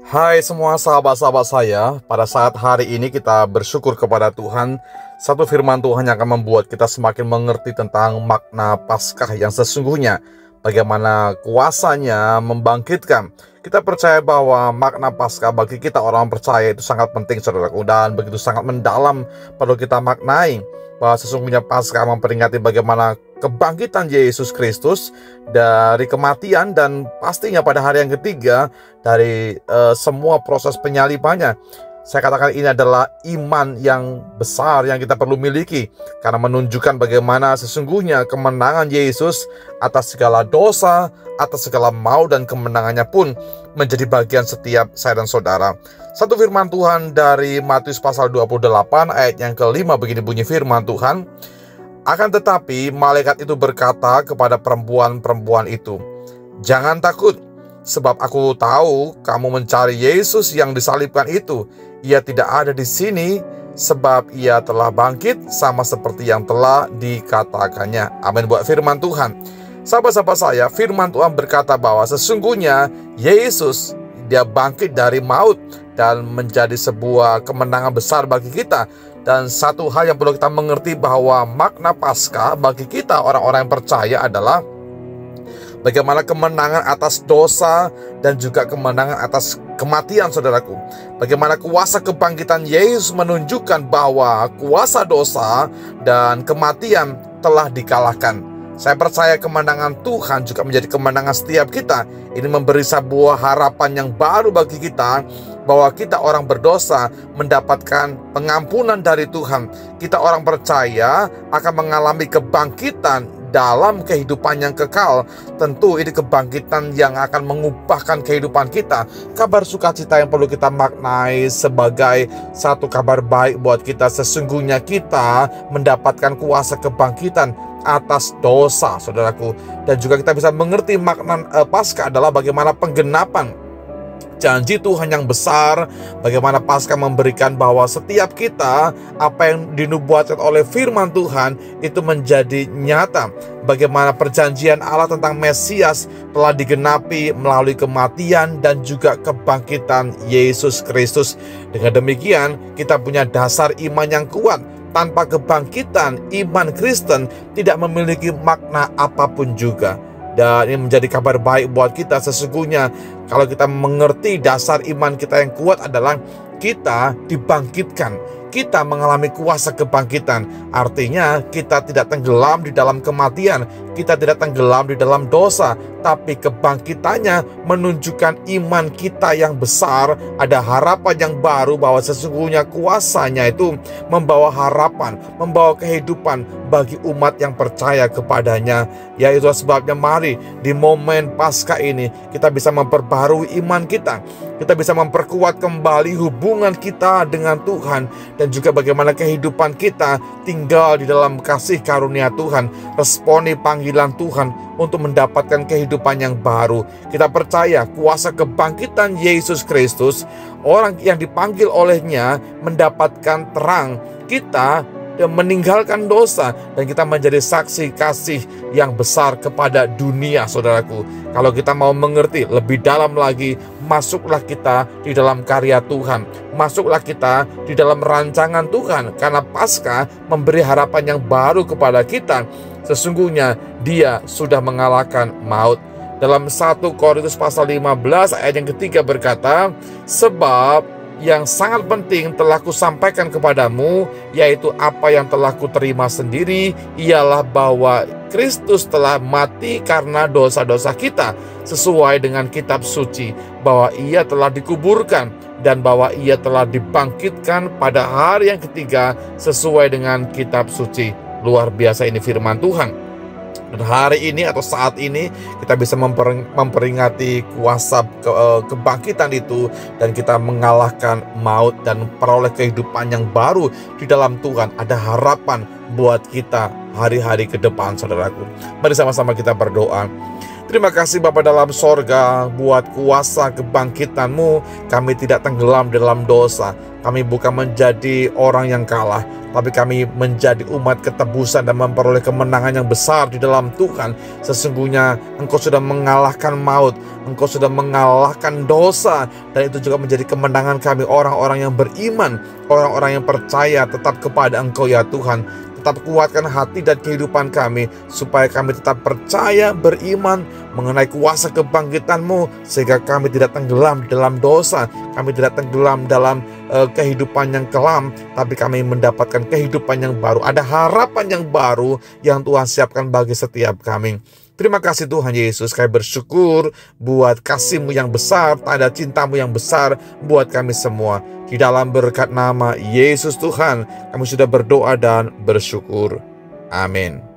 Hai semua sahabat-sahabat saya, pada saat hari ini kita bersyukur kepada Tuhan. Satu firman Tuhan yang akan membuat kita semakin mengerti tentang makna Paskah yang sesungguhnya. Bagaimana kuasanya membangkitkan. Kita percaya bahwa makna Paskah bagi kita orang percaya itu sangat penting, saudaraku. Dan begitu sangat mendalam perlu kita maknai bahwa sesungguhnya Paskah memperingati bagaimana kebangkitan Yesus Kristus dari kematian, dan pastinya pada hari yang ketiga dari semua proses penyalibannya. Saya katakan ini adalah iman yang besar yang kita perlu miliki, karena menunjukkan bagaimana sesungguhnya kemenangan Yesus atas segala dosa, atas segala maut, dan kemenangannya pun menjadi bagian setiap saya dan saudara. Satu firman Tuhan dari Matius pasal 28 ayat yang kelima, begini bunyi firman Tuhan. Akan tetapi malaikat itu berkata kepada perempuan-perempuan itu, "Jangan takut, sebab aku tahu kamu mencari Yesus yang disalibkan itu. Ia tidak ada di sini, sebab ia telah bangkit sama seperti yang telah dikatakannya." Amin buat firman Tuhan. Sahabat-sahabat saya, firman Tuhan berkata bahwa sesungguhnya Yesus, dia bangkit dari maut dan menjadi sebuah kemenangan besar bagi kita. Dan satu hal yang perlu kita mengerti bahwa makna Paskah bagi kita orang-orang yang percaya adalah bagaimana kemenangan atas dosa dan juga kemenangan atas kematian, saudaraku. Bagaimana kuasa kebangkitan Yesus menunjukkan bahwa kuasa dosa dan kematian telah dikalahkan. Saya percaya kemenangan Tuhan juga menjadi kemenangan setiap kita. Ini memberi sebuah harapan yang baru bagi kita, bahwa kita orang berdosa mendapatkan pengampunan dari Tuhan. Kita orang percaya akan mengalami kebangkitan dalam kehidupan yang kekal. Tentu ini kebangkitan yang akan mengubahkan kehidupan kita. Kabar sukacita yang perlu kita maknai sebagai satu kabar baik buat kita. Sesungguhnya kita mendapatkan kuasa kebangkitan atas dosa, saudaraku. Dan juga kita bisa mengerti makna Paskah adalah bagaimana penggenapan janji Tuhan yang besar. Bagaimana Paskah memberikan bahwa setiap kita, apa yang dinubuatkan oleh firman Tuhan itu menjadi nyata. Bagaimana perjanjian Allah tentang Mesias telah digenapi melalui kematian dan juga kebangkitan Yesus Kristus. Dengan demikian kita punya dasar iman yang kuat. Tanpa kebangkitan, iman Kristen tidak memiliki makna apapun juga. Dan ini menjadi kabar baik buat kita. Sesungguhnya kalau kita mengerti dasar iman kita yang kuat adalah kita dibangkitkan, kita mengalami kuasa kebangkitan. Artinya kita tidak tenggelam di dalam kematian, kita tidak tenggelam di dalam dosa, tapi kebangkitannya menunjukkan iman kita yang besar. Ada harapan yang baru bahwa sesungguhnya kuasanya itu membawa harapan, membawa kehidupan bagi umat yang percaya kepadanya. Ya, itu sebabnya mari di momen Paskah ini kita bisa memperbarui iman kita. Kita bisa memperkuat kembali hubungan kita dengan Tuhan, dan juga bagaimana kehidupan kita tinggal di dalam kasih karunia Tuhan, responi panggilan Tuhan untuk mendapatkan kehidupan yang baru. Kita percaya kuasa kebangkitan Yesus Kristus, orang yang dipanggil olehnya mendapatkan terang. Kita dan meninggalkan dosa, dan kita menjadi saksi kasih yang besar kepada dunia, saudaraku. Kalau kita mau mengerti lebih dalam lagi, masuklah kita di dalam karya Tuhan, masuklah kita di dalam rancangan Tuhan, karena Paskah memberi harapan yang baru kepada kita. Sesungguhnya Dia sudah mengalahkan maut. Dalam 1 Korintus pasal 15 ayat yang ketiga berkata, "Sebab yang sangat penting telah kusampaikan kepadamu, yaitu apa yang telah kuterima sendiri, ialah bahwa Kristus telah mati karena dosa-dosa kita, sesuai dengan kitab suci, bahwa Ia telah dikuburkan, dan bahwa Ia telah dibangkitkan pada hari yang ketiga, sesuai dengan kitab suci." Luar biasa ini firman Tuhan. Dan hari ini atau saat ini kita bisa memperingati kuasa kebangkitan itu, dan kita mengalahkan maut dan peroleh kehidupan yang baru di dalam Tuhan. Ada harapan buat kita hari-hari ke depan, saudaraku. Mari sama-sama kita berdoa. Terima kasih Bapa dalam sorga, buat kuasa kebangkitan-Mu, kami tidak tenggelam dalam dosa. Kami bukan menjadi orang yang kalah, tapi kami menjadi umat ketebusan dan memperoleh kemenangan yang besar di dalam Tuhan. Sesungguhnya Engkau sudah mengalahkan maut, Engkau sudah mengalahkan dosa, dan itu juga menjadi kemenangan kami, orang-orang yang beriman, orang-orang yang percaya tetap kepada Engkau ya Tuhan. Tetap kuatkan hati dan kehidupan kami, supaya kami tetap percaya, beriman mengenai kuasa kebangkitan-Mu, sehingga kami tidak tenggelam dalam dosa, kami tidak tenggelam dalam kehidupan yang kelam, tapi kami mendapatkan kehidupan yang baru. Ada harapan yang baru yang Tuhan siapkan bagi setiap kami. Terima kasih Tuhan Yesus, kami bersyukur buat kasih-Mu yang besar, tanda cinta-Mu yang besar buat kami semua. Di dalam berkat nama Yesus Tuhan, kami sudah berdoa dan bersyukur. Amin.